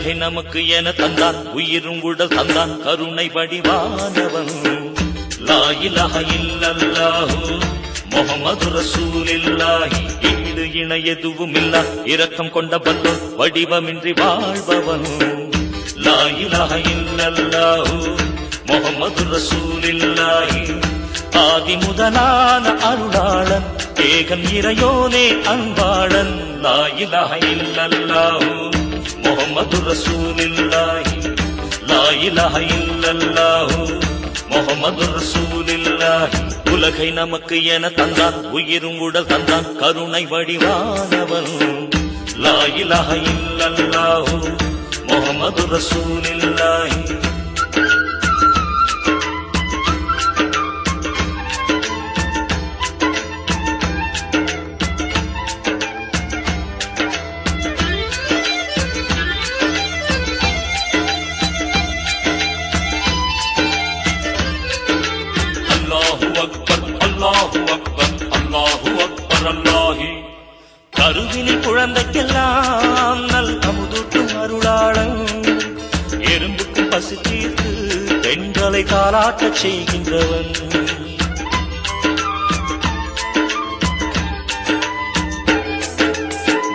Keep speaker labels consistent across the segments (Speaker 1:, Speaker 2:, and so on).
Speaker 1: உலகை நமக்கு என தந்தான் உயிரும் உடல் தந்தான் கருணை வடிவானவன் லா இலாஹ இல்லல்லாஹு முஹம்மது ரசூலுல்லாஹி ஈடு இணை எதுவும் இல்லா இரக்கம் கொண்ட வல்லோன் வடிவமின்றி வாழ்பவன் லா இலாஹ இல்லல்லாஹு முஹம்மது ரசூலுல்லாஹி ஆதி முதலான அருளாளன் ஏகன் இறையோனே அன்பாளன் லா இலாஹ இல்லல்லாஹு முஹம்மது ரசூலுல்லாஹி லா இலாஹ இல்லல்லாஹு முஹம்மது ரசூலுல்லாஹி உலகை நமக்கு என தந்தான் உயிரும் உடல் தந்தான் கருணை வடிவானவன் லா இலாஹ இல்லல்லாஹு முஹம்மது ரசூலுல்லாஹி கருவினில் குழந்தைக்கெல்லாம் நல் அமுதூட்டும் அருளாளன் எறும்புக்கும் பசி தீர்த்து பெண்களை தாலாட்டச் செய்கின்றவன்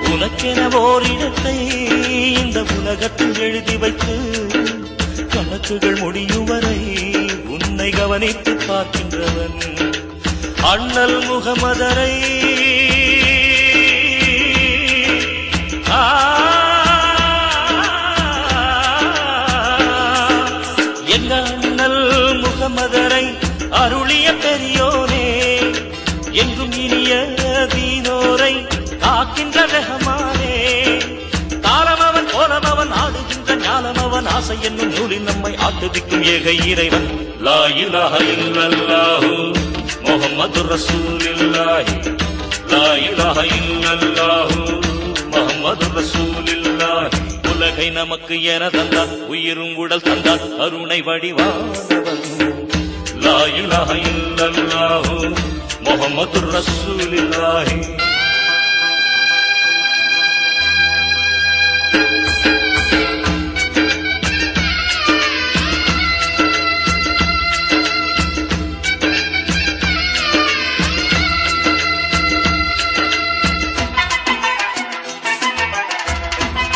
Speaker 1: உனக்கென ஓரிடத்தை இந்த உலகத்தில் எழுதி வைத்து கணக்குகள் முடியும் வரை உன்னை கவனித்து பார்க்கின்றவன் அண்ணல் முகமதரை எங்க அண்ணல் முகமதரை அருளிய பெரியோனே எங்கும் இனிய தீனோரை காக்கின்ற ரஹமானே காலமவன் கோலமவன் ஆடுகின்ற ஞானமவன் ஆசை என்னும் நூலில் நம்மை ஆட்டுவிக்கும் ஏக இறைவன் லா இலாஹ இல்லல்லாஹு முஹம்மது ரசூலுல்லாஹி லா இலாஹ இல்லல்லாஹு முஹம்மது ரசூலுல்லாஹி உலகை நமக்கு என தந்தான் உயிரும் உடல் தந்தான் கருணை வடிவானவன் லா இலாஹ இல்லல்லாஹு முஹம்மது ரசூலுல்லாஹி